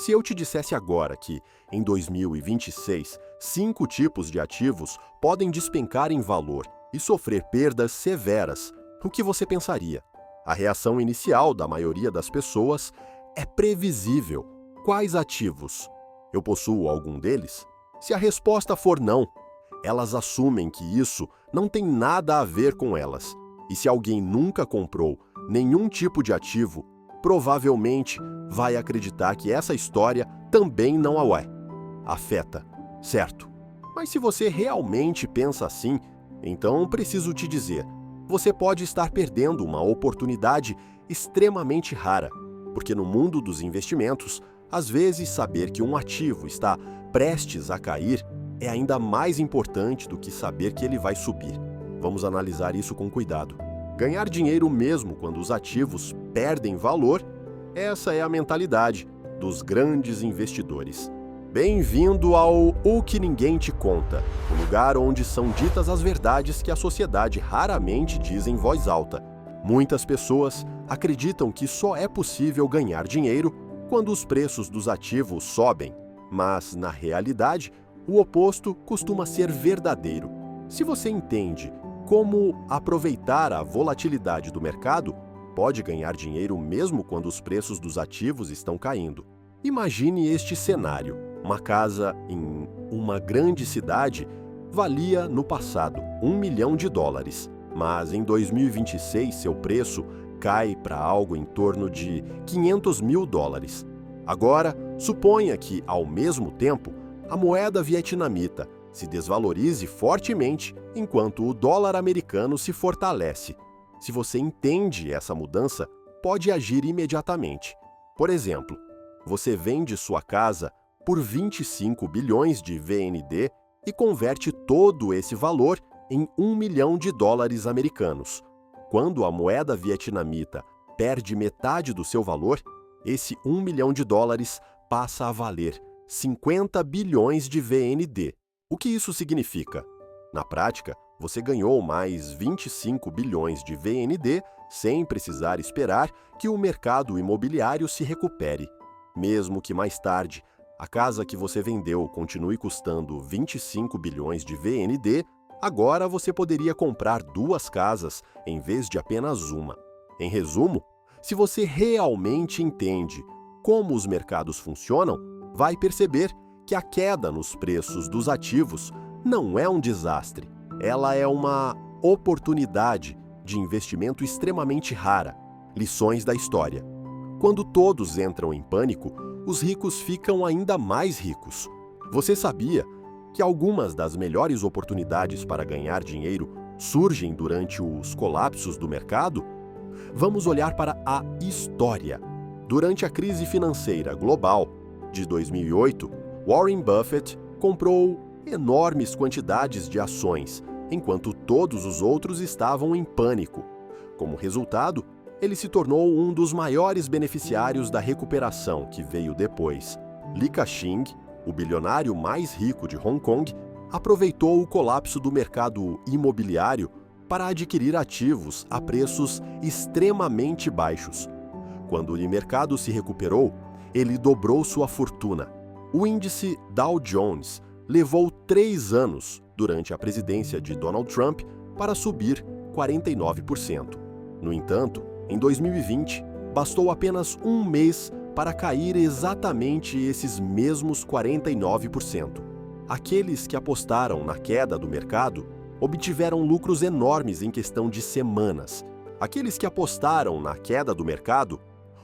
Se eu te dissesse agora que, em 2026, 5 tipos de ativos podem despencar em valor e sofrer perdas severas, o que você pensaria? A reação inicial da maioria das pessoas é previsível. Quais ativos? Eu possuo algum deles? Se a resposta for não, elas assumem que isso não tem nada a ver com elas. E se alguém nunca comprou nenhum tipo de ativo, provavelmente vai acreditar que essa história também não a é. Afeta, certo? Mas se você realmente pensa assim, então preciso te dizer, você pode estar perdendo uma oportunidade extremamente rara, porque no mundo dos investimentos, às vezes saber que um ativo está prestes a cair é ainda mais importante do que saber que ele vai subir. Vamos analisar isso com cuidado. Ganhar dinheiro mesmo quando os ativos perdem valor, essa é a mentalidade dos grandes investidores. Bem-vindo ao O que Ninguém Te Conta, o lugar onde são ditas as verdades que a sociedade raramente diz em voz alta. Muitas pessoas acreditam que só é possível ganhar dinheiro quando os preços dos ativos sobem, mas, na realidade, o oposto costuma ser verdadeiro. Se você entende como aproveitar a volatilidade do mercado, pode ganhar dinheiro mesmo quando os preços dos ativos estão caindo. Imagine este cenário. Uma casa em uma grande cidade valia, no passado, US$ 1 milhão, mas em 2026 seu preço cai para algo em torno de US$ 500 mil. Agora, suponha que, ao mesmo tempo, a moeda vietnamita se desvalorize fortemente enquanto o dólar americano se fortalece. Se você entende essa mudança, pode agir imediatamente. Por exemplo, você vende sua casa por 25 bilhões de VND e converte todo esse valor em US$ 1 milhão americanos. Quando a moeda vietnamita perde metade do seu valor, esse US$ 1 milhão passa a valer 50 bilhões de VND. O que isso significa? Na prática, você ganhou mais 25 bilhões de VND sem precisar esperar que o mercado imobiliário se recupere. Mesmo que mais tarde a casa que você vendeu continue custando 25 bilhões de VND, agora você poderia comprar 2 casas em vez de apenas uma. Em resumo, se você realmente entende como os mercados funcionam, vai perceber que a queda nos preços dos ativos não é um desastre. Ela é uma oportunidade de investimento extremamente rara. Lições da história. Quando todos entram em pânico, os ricos ficam ainda mais ricos. Você sabia que algumas das melhores oportunidades para ganhar dinheiro surgem durante os colapsos do mercado? Vamos olhar para a história. Durante a crise financeira global de 2008, Warren Buffett comprou enormes quantidades de ações, enquanto todos os outros estavam em pânico. Como resultado, ele se tornou um dos maiores beneficiários da recuperação que veio depois. Li Ka-shing, o bilionário mais rico de Hong Kong, aproveitou o colapso do mercado imobiliário para adquirir ativos a preços extremamente baixos. Quando o mercado se recuperou, ele dobrou sua fortuna. O índice Dow Jones levou 3 anos, durante a presidência de Donald Trump, para subir 49%. No entanto, em 2020, bastou apenas um mês para cair exatamente esses mesmos 49%. Aqueles que apostaram na queda do mercado obtiveram lucros enormes em questão de semanas. Aqueles que apostaram na queda do mercado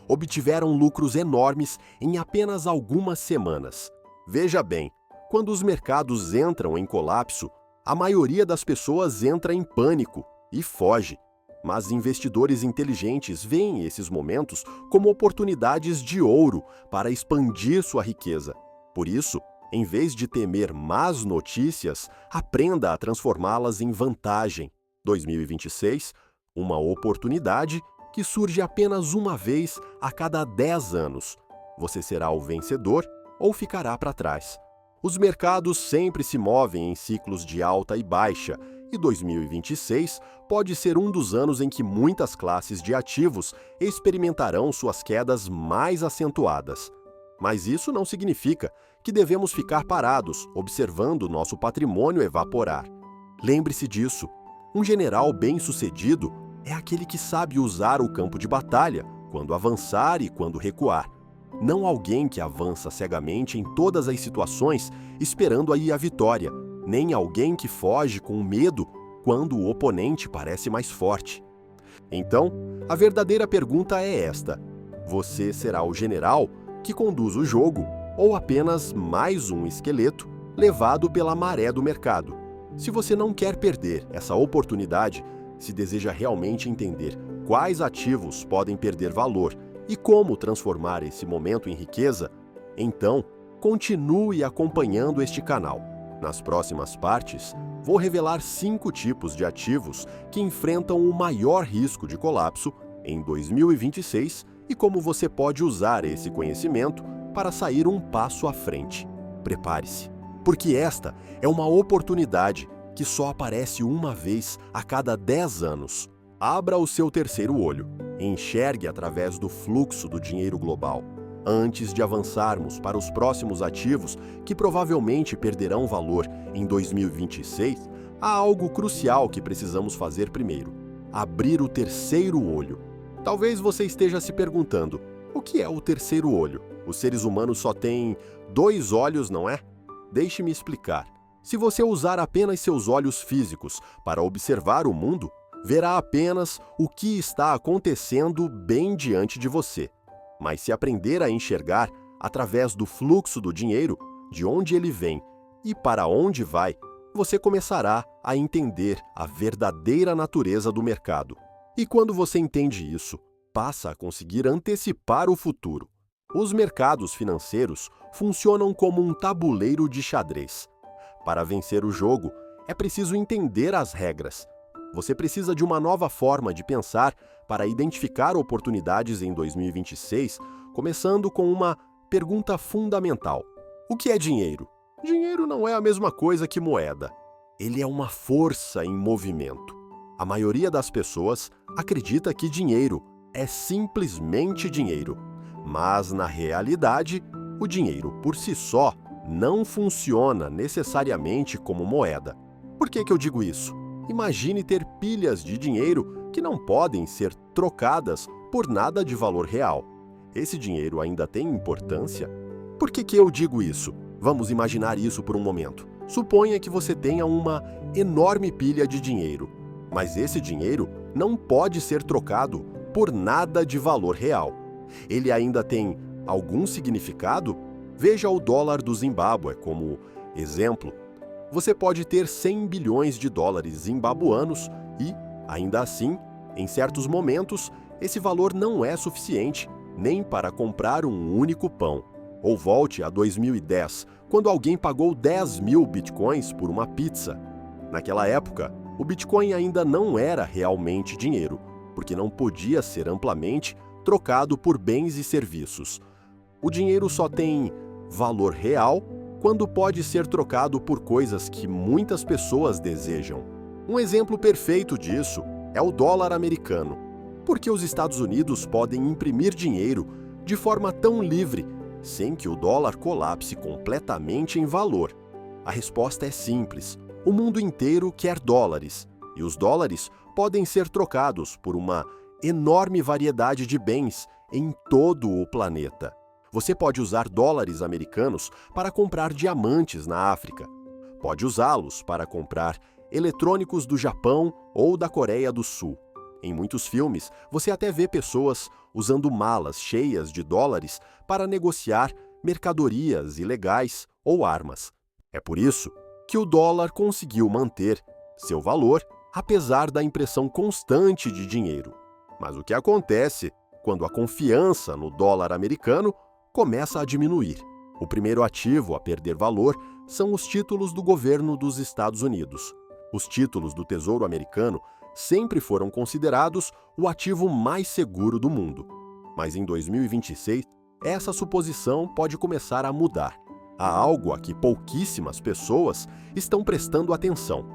obtiveram lucros enormes em apenas algumas semanas. Veja bem, quando os mercados entram em colapso, a maioria das pessoas entra em pânico e foge. Mas investidores inteligentes veem esses momentos como oportunidades de ouro para expandir sua riqueza. Por isso, em vez de temer más notícias, aprenda a transformá-las em vantagem. 2026, uma oportunidade que surge apenas uma vez a cada 10 anos. Você será o vencedor ou ficará para trás. Os mercados sempre se movem em ciclos de alta e baixa, e 2026 pode ser um dos anos em que muitas classes de ativos experimentarão suas quedas mais acentuadas. Mas isso não significa que devemos ficar parados, observando nosso patrimônio evaporar. Lembre-se disso. Um general bem-sucedido é aquele que sabe usar o campo de batalha, quando avançar e quando recuar. Não alguém que avança cegamente em todas as situações, esperando aí a vitória, nem alguém que foge com medo quando o oponente parece mais forte. Então, a verdadeira pergunta é esta: você será o general que conduz o jogo ou apenas mais um esqueleto levado pela maré do mercado? Se você não quer perder essa oportunidade, se deseja realmente entender quais ativos podem perder valor e como transformar esse momento em riqueza, então continue acompanhando este canal. Nas próximas partes, vou revelar 5 tipos de ativos que enfrentam o maior risco de colapso em 2026 e como você pode usar esse conhecimento para sair um passo à frente. Prepare-se, porque esta é uma oportunidade que só aparece uma vez a cada 10 anos. Abra o seu terceiro olho e enxergue através do fluxo do dinheiro global. Antes de avançarmos para os próximos ativos que provavelmente perderão valor em 2026, há algo crucial que precisamos fazer primeiro: abrir o terceiro olho. Talvez você esteja se perguntando, o que é o terceiro olho? Os seres humanos só têm 2 olhos, não é? Deixe-me explicar. Se você usar apenas seus olhos físicos para observar o mundo, verá apenas o que está acontecendo bem diante de você. Mas se aprender a enxergar através do fluxo do dinheiro, de onde ele vem e para onde vai, você começará a entender a verdadeira natureza do mercado. E quando você entende isso, passa a conseguir antecipar o futuro. Os mercados financeiros funcionam como um tabuleiro de xadrez. Para vencer o jogo, é preciso entender as regras. Você precisa de uma nova forma de pensar para identificar oportunidades em 2026, começando com uma pergunta fundamental: o que é dinheiro? Dinheiro não é a mesma coisa que moeda. Ele é uma força em movimento. A maioria das pessoas acredita que dinheiro é simplesmente dinheiro. Mas, na realidade, o dinheiro por si só não funciona necessariamente como moeda. Por que eu digo isso? Imagine ter pilhas de dinheiro que não podem ser trocadas por nada de valor real. Esse dinheiro ainda tem importância? Por que eu digo isso? Vamos imaginar isso por um momento. Suponha que você tenha uma enorme pilha de dinheiro, mas esse dinheiro não pode ser trocado por nada de valor real. Ele ainda tem algum significado? Veja o dólar do Zimbábue como exemplo. Você pode ter 100 bilhões de dólares zimbabuanos e, ainda assim, em certos momentos, esse valor não é suficiente nem para comprar um único pão. Ou volte a 2010, quando alguém pagou 10.000 bitcoins por uma pizza. Naquela época, o Bitcoin ainda não era realmente dinheiro, porque não podia ser amplamente trocado por bens e serviços. O dinheiro só tem valor real quando pode ser trocado por coisas que muitas pessoas desejam. Um exemplo perfeito disso é o dólar americano. Por que os Estados Unidos podem imprimir dinheiro de forma tão livre, sem que o dólar colapse completamente em valor? A resposta é simples. O mundo inteiro quer dólares, e os dólares podem ser trocados por uma enorme variedade de bens em todo o planeta. Você pode usar dólares americanos para comprar diamantes na África. Pode usá-los para comprar eletrônicos do Japão ou da Coreia do Sul. Em muitos filmes, você até vê pessoas usando malas cheias de dólares para negociar mercadorias ilegais ou armas. É por isso que o dólar conseguiu manter seu valor apesar da impressão constante de dinheiro. Mas o que acontece quando a confiança no dólar americano começa a diminuir? O primeiro ativo a perder valor são os títulos do governo dos Estados Unidos. Os títulos do Tesouro Americano sempre foram considerados o ativo mais seguro do mundo. Mas em 2026, essa suposição pode começar a mudar. Há algo a que pouquíssimas pessoas estão prestando atenção.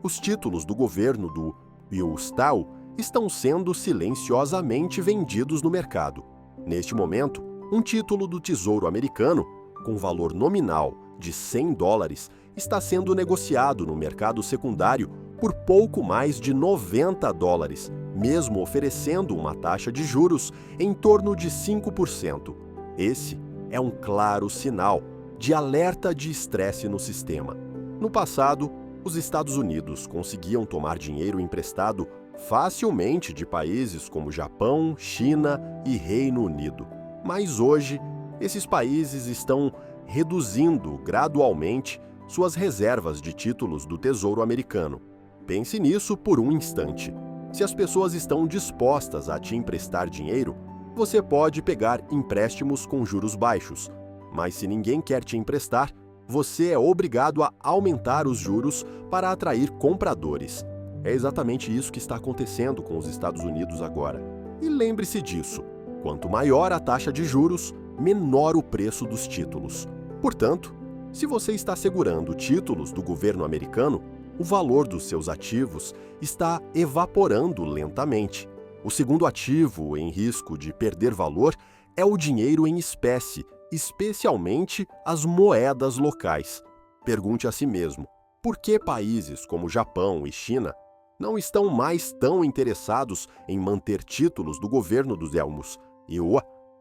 Os títulos do governo do Wilstau estão sendo silenciosamente vendidos no mercado. Neste momento, Um título do Tesouro Americano, com valor nominal de $100, está sendo negociado no mercado secundário por pouco mais de $90, mesmo oferecendo uma taxa de juros em torno de 5%. Esse é um claro sinal de alerta de estresse no sistema. No passado, os Estados Unidos conseguiam tomar dinheiro emprestado facilmente de países como Japão, China e Reino Unido. Mas hoje, esses países estão reduzindo gradualmente suas reservas de títulos do Tesouro Americano. Pense nisso por um instante. Se as pessoas estão dispostas a te emprestar dinheiro, você pode pegar empréstimos com juros baixos. Mas se ninguém quer te emprestar, você é obrigado a aumentar os juros para atrair compradores. É exatamente isso que está acontecendo com os Estados Unidos agora. E lembre-se disso: quanto maior a taxa de juros, menor o preço dos títulos. Portanto, se você está segurando títulos do governo americano, o valor dos seus ativos está evaporando lentamente. O segundo ativo em risco de perder valor é o dinheiro em espécie, especialmente as moedas locais. Pergunte a si mesmo: por que países como Japão e China não estão mais tão interessados em manter títulos do governo dos elmos?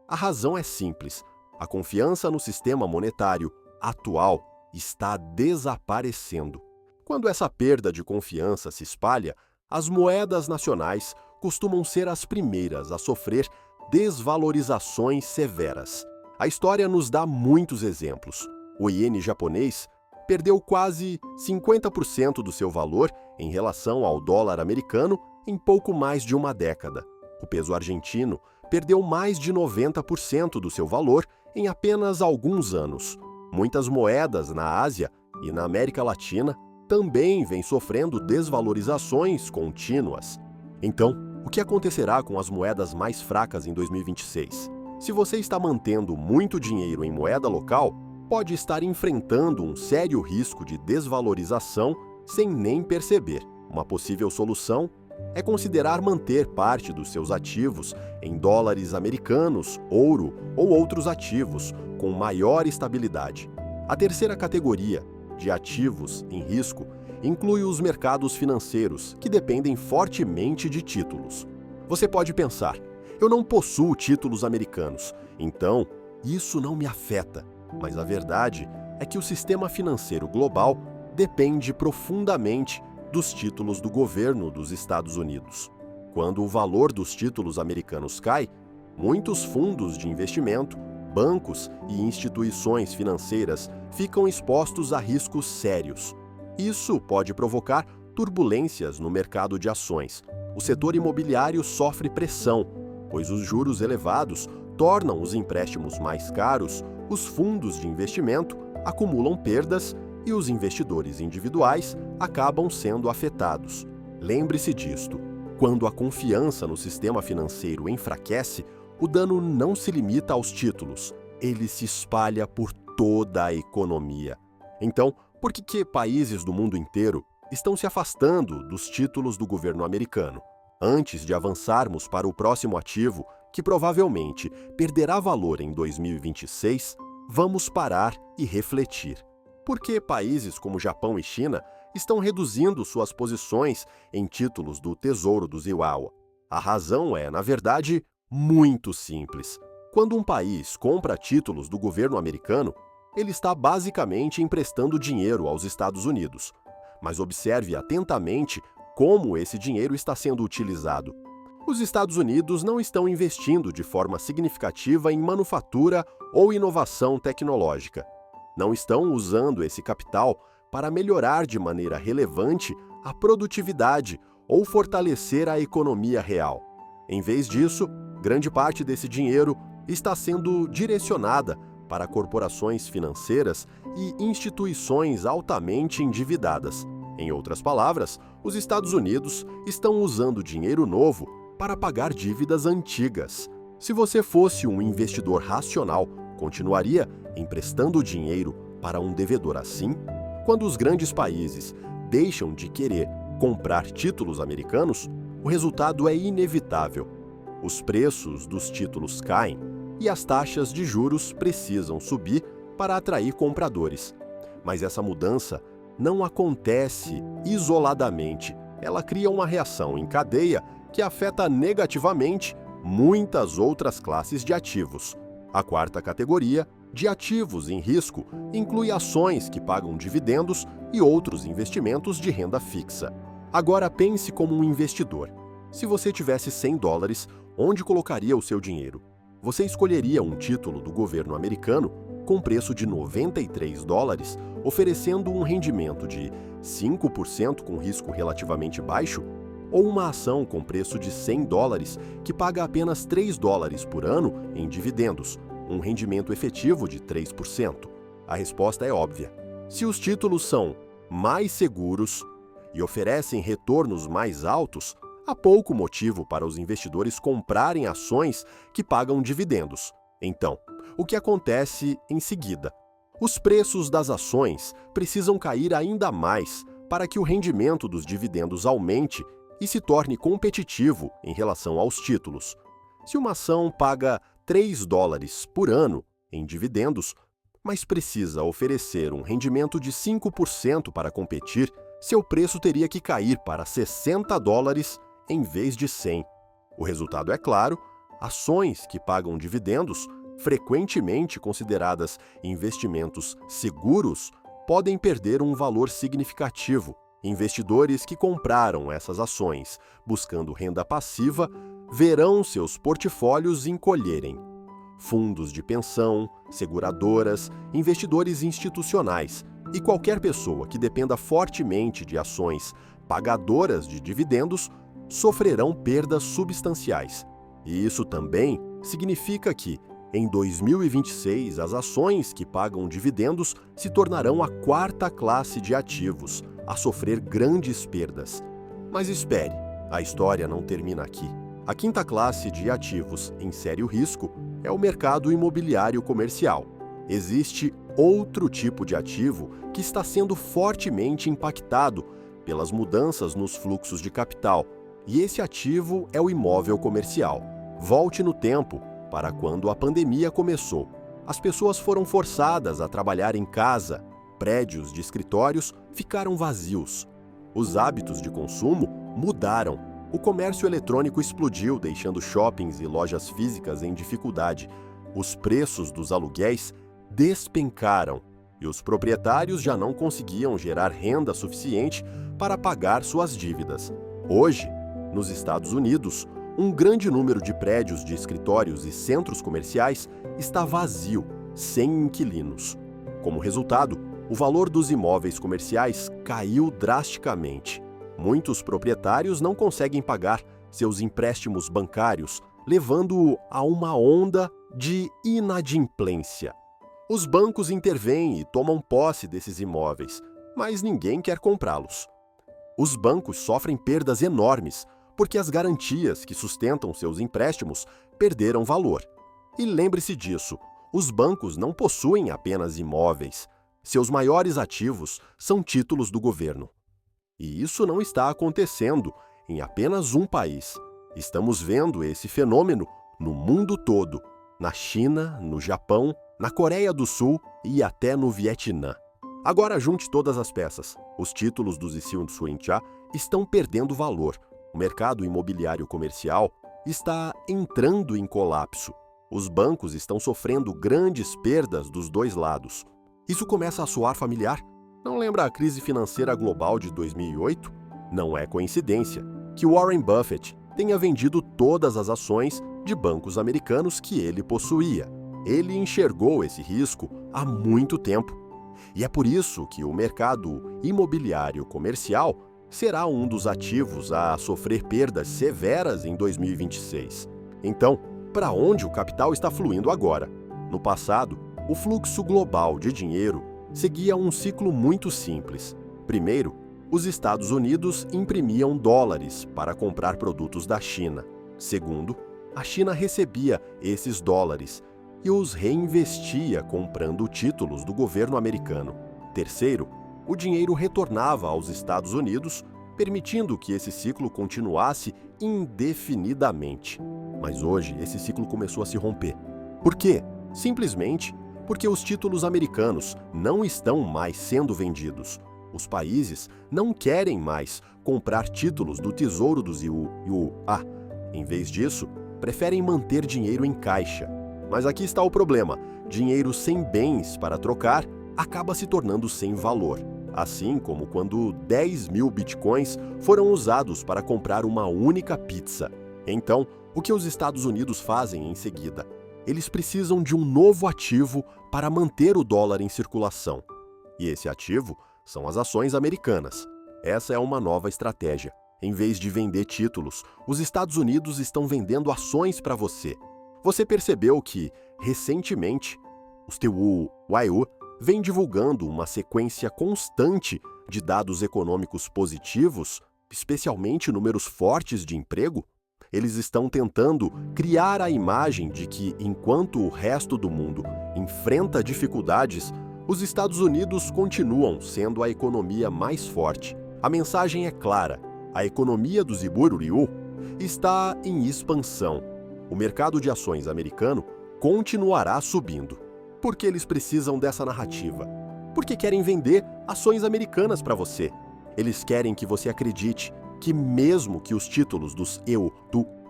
A razão é simples: a confiança no sistema monetário atual está desaparecendo. Quando essa perda de confiança se espalha, as moedas nacionais costumam ser as primeiras a sofrer desvalorizações severas. A história nos dá muitos exemplos. O iene japonês perdeu quase 50% do seu valor em relação ao dólar americano em pouco mais de uma década. O peso argentino perdeu mais de 90% do seu valor em apenas alguns anos. Muitas moedas na Ásia e na América Latina também vêm sofrendo desvalorizações contínuas. Então, o que acontecerá com as moedas mais fracas em 2026? Se você está mantendo muito dinheiro em moeda local, pode estar enfrentando um sério risco de desvalorização sem nem perceber. Uma possível solução é considerar manter parte dos seus ativos em dólares americanos, ouro ou outros ativos com maior estabilidade. A terceira categoria de ativos em risco inclui os mercados financeiros, que dependem fortemente de títulos. Você pode pensar: eu não possuo títulos americanos, então isso não me afeta. Mas a verdade é que o sistema financeiro global depende profundamente dos títulos do governo dos Estados Unidos. Quando o valor dos títulos americanos cai, muitos fundos de investimento, bancos e instituições financeiras ficam expostos a riscos sérios. Isso pode provocar turbulências no mercado de ações. O setor imobiliário sofre pressão, pois os juros elevados tornam os empréstimos mais caros, os fundos de investimento acumulam perdas e os investidores individuais acabam sendo afetados. Lembre-se disto: quando a confiança no sistema financeiro enfraquece, o dano não se limita aos títulos, ele se espalha por toda a economia. Então, por que países do mundo inteiro estão se afastando dos títulos do governo americano? Antes de avançarmos para o próximo ativo, que provavelmente perderá valor em 2026, vamos parar e refletir. Por que países como Japão e China estão reduzindo suas posições em títulos do Tesouro dos Iowa? A razão é, na verdade, muito simples. Quando um país compra títulos do governo americano, ele está basicamente emprestando dinheiro aos Estados Unidos. Mas observe atentamente como esse dinheiro está sendo utilizado. Os Estados Unidos não estão investindo de forma significativa em manufatura ou inovação tecnológica. Não estão usando esse capital para melhorar de maneira relevante a produtividade ou fortalecer a economia real. Em vez disso, grande parte desse dinheiro está sendo direcionada para corporações financeiras e instituições altamente endividadas. Em outras palavras, os Estados Unidos estão usando dinheiro novo para pagar dívidas antigas. Se você fosse um investidor racional, continuaria emprestando dinheiro para um devedor assim? Quando os grandes países deixam de querer comprar títulos americanos, o resultado é inevitável. Os preços dos títulos caem e as taxas de juros precisam subir para atrair compradores. Mas essa mudança não acontece isoladamente. Ela cria uma reação em cadeia que afeta negativamente muitas outras classes de ativos. A quarta categoria, de ativos em risco, inclui ações que pagam dividendos e outros investimentos de renda fixa. Agora pense como um investidor. Se você tivesse $100, onde colocaria o seu dinheiro? Você escolheria um título do governo americano com preço de $93, oferecendo um rendimento de 5% com risco relativamente baixo? Ou uma ação com preço de $100 que paga apenas $3 por ano em dividendos, um rendimento efetivo de 3%? A resposta é óbvia. Se os títulos são mais seguros e oferecem retornos mais altos, há pouco motivo para os investidores comprarem ações que pagam dividendos. Então, o que acontece em seguida? Os preços das ações precisam cair ainda mais para que o rendimento dos dividendos aumente e se torne competitivo em relação aos títulos. Se uma ação paga $3 por ano em dividendos, mas precisa oferecer um rendimento de 5% para competir, seu preço teria que cair para $60 em vez de 100. O resultado é claro: ações que pagam dividendos, frequentemente consideradas investimentos seguros, podem perder um valor significativo. Investidores que compraram essas ações buscando renda passiva verão seus portfólios encolherem. Fundos de pensão, seguradoras, investidores institucionais e qualquer pessoa que dependa fortemente de ações pagadoras de dividendos sofrerão perdas substanciais. E isso também significa que, em 2026, as ações que pagam dividendos se tornarão a quarta classe de ativos a sofrer grandes perdas. Mas espere, a história não termina aqui. A quinta classe de ativos em sério risco é o mercado imobiliário comercial. Existe outro tipo de ativo que está sendo fortemente impactado pelas mudanças nos fluxos de capital, e esse ativo é o imóvel comercial. Volte no tempo para quando a pandemia começou. As pessoas foram forçadas a trabalhar em casa, prédios de escritórios ficaram vazios. Os hábitos de consumo mudaram. O comércio eletrônico explodiu, deixando shoppings e lojas físicas em dificuldade. Os preços dos aluguéis despencaram e os proprietários já não conseguiam gerar renda suficiente para pagar suas dívidas. Hoje, nos Estados Unidos, um grande número de prédios de escritórios e centros comerciais está vazio, sem inquilinos. Como resultado, o valor dos imóveis comerciais caiu drasticamente. Muitos proprietários não conseguem pagar seus empréstimos bancários, levando-o a uma onda de inadimplência. Os bancos intervêm e tomam posse desses imóveis, mas ninguém quer comprá-los. Os bancos sofrem perdas enormes porque as garantias que sustentam seus empréstimos perderam valor. E lembre-se disso, os bancos não possuem apenas imóveis. Seus maiores ativos são títulos do governo. E isso não está acontecendo em apenas um país. Estamos vendo esse fenômeno no mundo todo, na China, no Japão, na Coreia do Sul e até no Vietnã. Agora junte todas as peças. Os títulos do Zixin Suincha estão perdendo valor. O mercado imobiliário comercial está entrando em colapso. Os bancos estão sofrendo grandes perdas dos dois lados. Isso começa a soar familiar? Não lembra a crise financeira global de 2008? Não é coincidência que Warren Buffett tenha vendido todas as ações de bancos americanos que ele possuía. Ele enxergou esse risco há muito tempo. E é por isso que o mercado imobiliário comercial será um dos ativos a sofrer perdas severas em 2026. Então, para onde o capital está fluindo agora? No passado, o fluxo global de dinheiro seguia um ciclo muito simples. Primeiro, os Estados Unidos imprimiam dólares para comprar produtos da China. Segundo, a China recebia esses dólares e os reinvestia comprando títulos do governo americano. Terceiro, o dinheiro retornava aos Estados Unidos, permitindo que esse ciclo continuasse indefinidamente. Mas hoje, esse ciclo começou a se romper. Por quê? Simplesmente porque os títulos americanos não estão mais sendo vendidos. Os países não querem mais comprar títulos do Tesouro dos IUA. Em vez disso, preferem manter dinheiro em caixa. Mas aqui está o problema: dinheiro sem bens para trocar acaba se tornando sem valor. Assim como quando 10 mil bitcoins foram usados para comprar uma única pizza. Então, o que os Estados Unidos fazem em seguida? Eles precisam de um novo ativo para manter o dólar em circulação. E esse ativo são as ações americanas. Essa é uma nova estratégia. Em vez de vender títulos, os Estados Unidos estão vendendo ações para você. Você percebeu que, recentemente, os TWYU vem divulgando uma sequência constante de dados econômicos positivos, especialmente números fortes de emprego? Eles estão tentando criar a imagem de que, enquanto o resto do mundo enfrenta dificuldades, os Estados Unidos continuam sendo a economia mais forte. A mensagem é clara: a economia do Zibururiu está em expansão. O mercado de ações americano continuará subindo. Por que eles precisam dessa narrativa? Porque querem vender ações americanas para você. Eles querem que você acredite que, mesmo que os títulos dos EU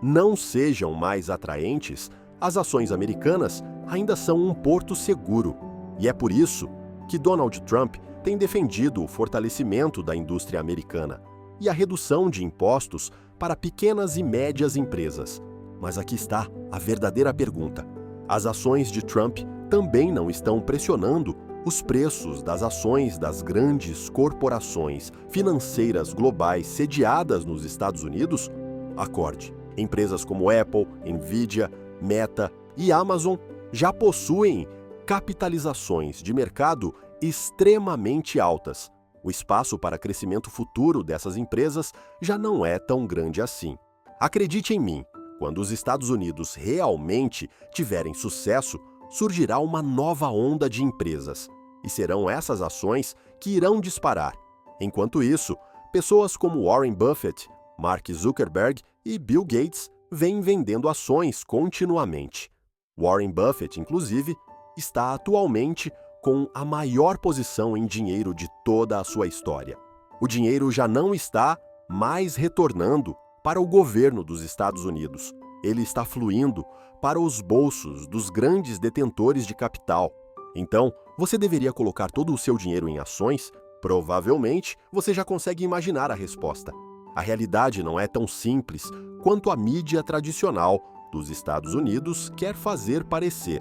não sejam mais atraentes, as ações americanas ainda são um porto seguro. E é por isso que Donald Trump tem defendido o fortalecimento da indústria americana e a redução de impostos para pequenas e médias empresas. Mas aqui está a verdadeira pergunta: as ações de Trump também não estão pressionando os preços das ações das grandes corporações financeiras globais sediadas nos Estados Unidos? Acorde. Empresas como Apple, Nvidia, Meta e Amazon já possuem capitalizações de mercado extremamente altas. O espaço para crescimento futuro dessas empresas já não é tão grande assim. Acredite em mim, quando os Estados Unidos realmente tiverem sucesso, surgirá uma nova onda de empresas. E serão essas ações que irão disparar. Enquanto isso, pessoas como Warren Buffett, Mark Zuckerberg e Bill Gates vêm vendendo ações continuamente. Warren Buffett, inclusive, está atualmente com a maior posição em dinheiro de toda a sua história. O dinheiro já não está mais retornando para o governo dos Estados Unidos. Ele está fluindo para os bolsos dos grandes detentores de capital. Então, você deveria colocar todo o seu dinheiro em ações? Provavelmente, você já consegue imaginar a resposta. A realidade não é tão simples quanto a mídia tradicional dos Estados Unidos quer fazer parecer.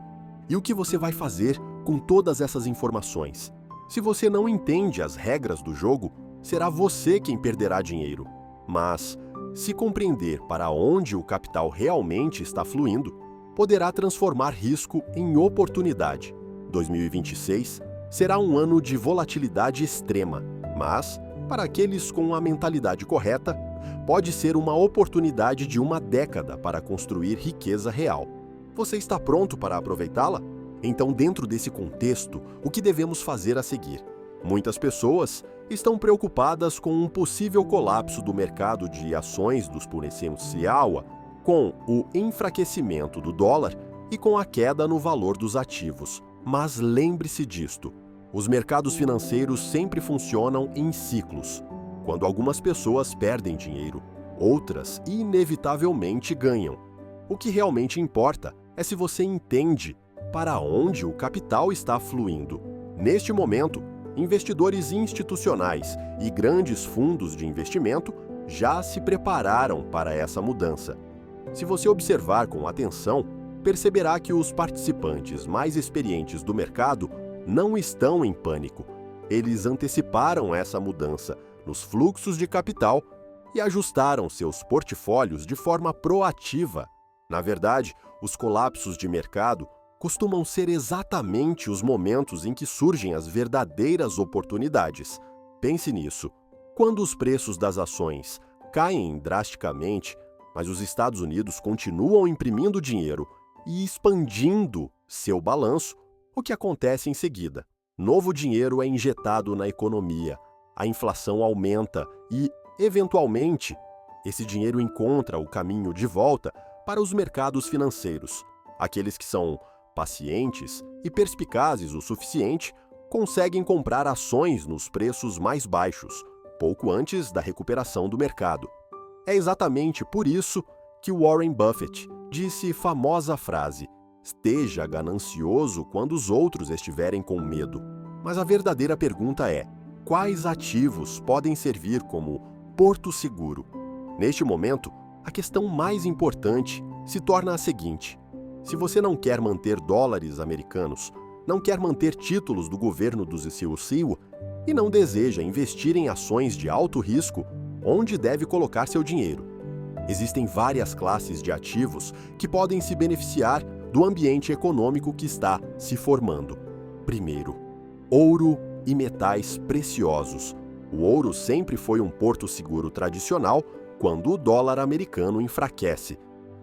E o que você vai fazer com todas essas informações? Se você não entende as regras do jogo, será você quem perderá dinheiro. Mas, se compreender para onde o capital realmente está fluindo, poderá transformar risco em oportunidade. 2026 será um ano de volatilidade extrema, mas, para aqueles com a mentalidade correta, pode ser uma oportunidade de uma década para construir riqueza real. Você está pronto para aproveitá-la? Então, dentro desse contexto, o que devemos fazer a seguir? Muitas pessoas estão preocupadas com um possível colapso do mercado de ações dos Punesiawa, com o enfraquecimento do dólar e com a queda no valor dos ativos. Mas lembre-se disto: os mercados financeiros sempre funcionam em ciclos. Quando algumas pessoas perdem dinheiro, outras inevitavelmente ganham. O que realmente importa é se você entende para onde o capital está fluindo. Neste momento, investidores institucionais e grandes fundos de investimento já se prepararam para essa mudança. Se você observar com atenção, perceberá que os participantes mais experientes do mercado não estão em pânico. Eles anteciparam essa mudança nos fluxos de capital e ajustaram seus portfólios de forma proativa. Na verdade, os colapsos de mercado costumam ser exatamente os momentos em que surgem as verdadeiras oportunidades. Pense nisso. Quando os preços das ações caem drasticamente, mas os Estados Unidos continuam imprimindo dinheiro e expandindo seu balanço, o que acontece em seguida? Novo dinheiro é injetado na economia, a inflação aumenta e, eventualmente, esse dinheiro encontra o caminho de volta para os mercados financeiros. Aqueles que são pacientes e perspicazes o suficiente, conseguem comprar ações nos preços mais baixos, pouco antes da recuperação do mercado. É exatamente por isso que Warren Buffett disse famosa frase: "Esteja ganancioso quando os outros estiverem com medo." Mas a verdadeira pergunta é: quais ativos podem servir como porto seguro? Neste momento, a questão mais importante se torna a seguinte: se você não quer manter dólares americanos, não quer manter títulos do governo do CIO e não deseja investir em ações de alto risco, onde deve colocar seu dinheiro? Existem várias classes de ativos que podem se beneficiar do ambiente econômico que está se formando. Primeiro, ouro e metais preciosos. O ouro sempre foi um porto seguro tradicional quando o dólar americano enfraquece.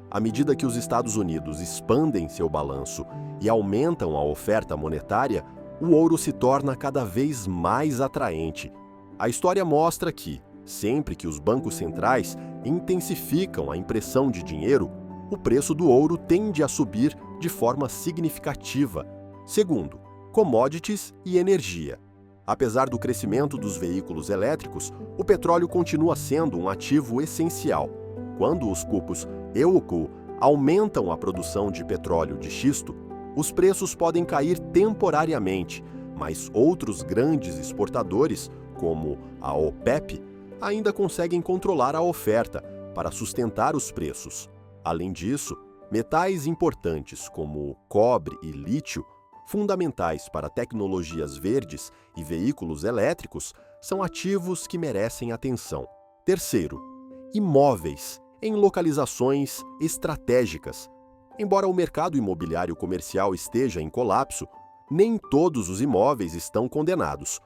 À medida que os Estados Unidos expandem seu balanço e aumentam a oferta monetária, o ouro se torna cada vez mais atraente. A história mostra que, sempre que os bancos centrais intensificam a impressão de dinheiro, o preço do ouro tende a subir de forma significativa. Segundo, commodities e energia. Apesar do crescimento dos veículos elétricos, o petróleo continua sendo um ativo essencial. Quando os cupos EUCU aumentam a produção de petróleo de xisto, os preços podem cair temporariamente, mas outros grandes exportadores, como a OPEP, ainda conseguem controlar a oferta para sustentar os preços. Além disso, metais importantes como cobre e lítio, fundamentais para tecnologias verdes e veículos elétricos, são ativos que merecem atenção. Terceiro, imóveis em localizações estratégicas. Embora o mercado imobiliário comercial esteja em colapso, nem todos os imóveis estão condenados.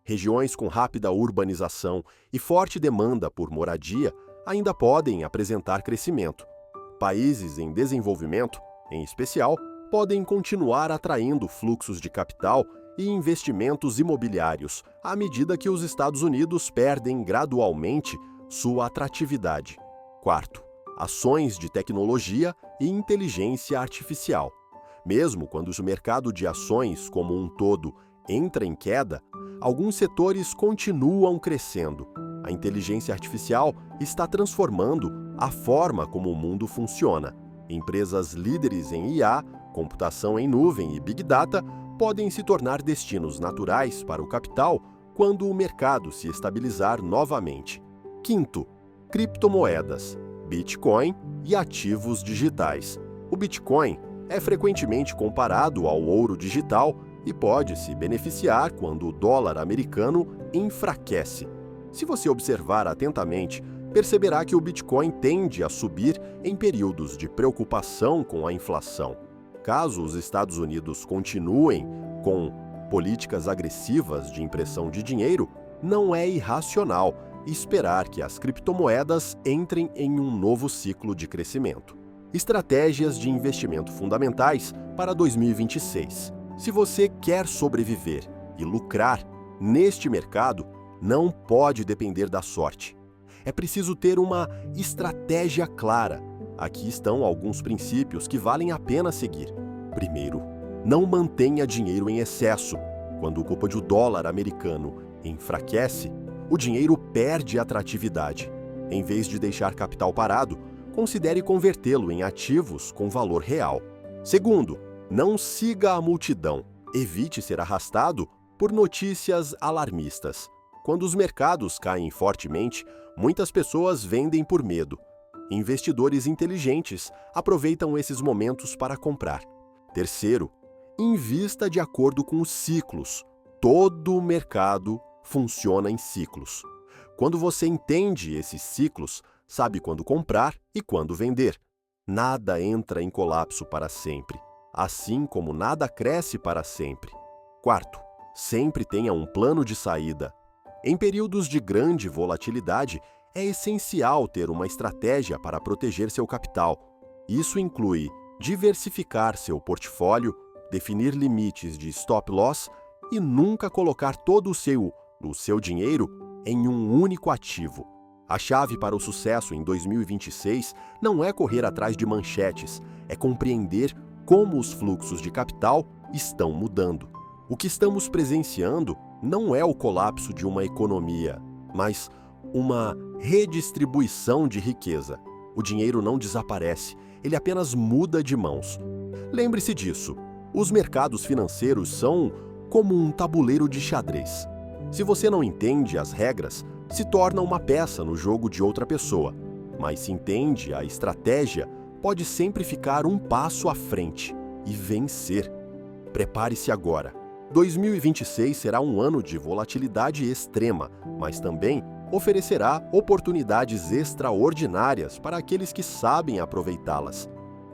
Regiões com rápida urbanização e forte demanda por moradia ainda podem apresentar crescimento. Países em desenvolvimento, em especial, podem continuar atraindo fluxos de capital e investimentos imobiliários à medida que os Estados Unidos perdem gradualmente sua atratividade. Quarto, ações de tecnologia e inteligência artificial. Mesmo quando o mercado de ações como um todo entra em queda, alguns setores continuam crescendo. A inteligência artificial está transformando a forma como o mundo funciona. Empresas líderes em IA, computação em nuvem e Big Data podem se tornar destinos naturais para o capital quando o mercado se estabilizar novamente. Quinto, criptomoedas, Bitcoin e ativos digitais. O Bitcoin é frequentemente comparado ao ouro digital e pode se beneficiar quando o dólar americano enfraquece. Se você observar atentamente, perceberá que o Bitcoin tende a subir em períodos de preocupação com a inflação. Caso os Estados Unidos continuem com políticas agressivas de impressão de dinheiro, não é irracional esperar que as criptomoedas entrem em um novo ciclo de crescimento. Estratégias de investimento fundamentais para 2026. Se você quer sobreviver e lucrar neste mercado, não pode depender da sorte. É preciso ter uma estratégia clara. Aqui estão alguns princípios que valem a pena seguir. Primeiro, não mantenha dinheiro em excesso. Quando o cupo de dólar americano enfraquece, o dinheiro perde atratividade. Em vez de deixar capital parado, considere convertê-lo em ativos com valor real. Segundo, não siga a multidão. Evite ser arrastado por notícias alarmistas. Quando os mercados caem fortemente, muitas pessoas vendem por medo. Investidores inteligentes aproveitam esses momentos para comprar. Terceiro, invista de acordo com os ciclos. Todo o mercado funciona em ciclos. Quando você entende esses ciclos, sabe quando comprar e quando vender. Nada entra em colapso para sempre, assim como nada cresce para sempre. Quarto, sempre tenha um plano de saída. Em períodos de grande volatilidade, é essencial ter uma estratégia para proteger seu capital. Isso inclui diversificar seu portfólio, definir limites de stop loss e nunca colocar todo o seu dinheiro em um único ativo. A chave para o sucesso em 2026 não é correr atrás de manchetes, é compreender como os fluxos de capital estão mudando. O que estamos presenciando não é o colapso de uma economia, mas uma redistribuição de riqueza. O dinheiro não desaparece, ele apenas muda de mãos. Lembre-se disso, os mercados financeiros são como um tabuleiro de xadrez. Se você não entende as regras, se torna uma peça no jogo de outra pessoa. Mas se entende a estratégia, pode sempre ficar um passo à frente e vencer. Prepare-se agora. 2026 será um ano de volatilidade extrema, mas também oferecerá oportunidades extraordinárias para aqueles que sabem aproveitá-las.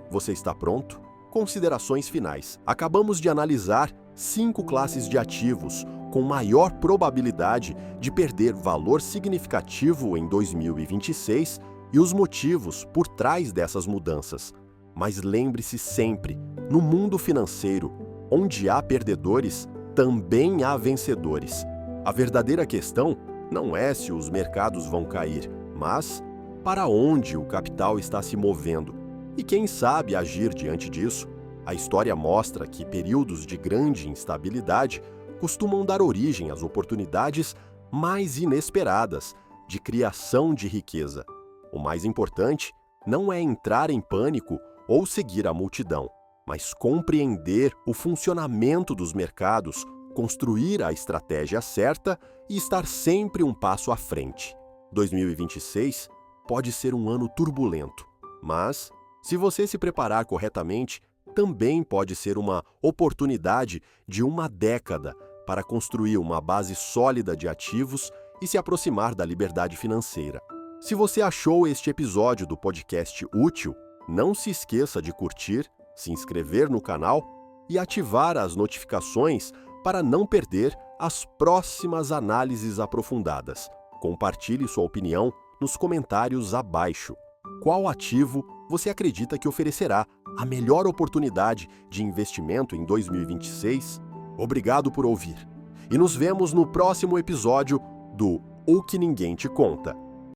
Você está pronto? Considerações finais. Acabamos de analisar 5 classes de ativos com maior probabilidade de perder valor significativo em 2026 e os motivos por trás dessas mudanças. Mas lembre-se sempre, no mundo financeiro, onde há perdedores, também há vencedores. A verdadeira questão não é se os mercados vão cair, mas para onde o capital está se movendo. E quem sabe agir diante disso? A história mostra que períodos de grande instabilidade costumam dar origem às oportunidades mais inesperadas de criação de riqueza. O mais importante não é entrar em pânico ou seguir a multidão, mas compreender o funcionamento dos mercados, construir a estratégia certa e estar sempre um passo à frente. 2026 pode ser um ano turbulento, mas, se você se preparar corretamente, também pode ser uma oportunidade de uma década para construir uma base sólida de ativos e se aproximar da liberdade financeira. Se você achou este episódio do podcast útil, não se esqueça de curtir, se inscrever no canal e ativar as notificações para não perder as próximas análises aprofundadas. Compartilhe sua opinião nos comentários abaixo. Qual ativo você acredita que oferecerá a melhor oportunidade de investimento em 2026? Obrigado por ouvir. E nos vemos no próximo episódio do O que Ninguém Te Conta.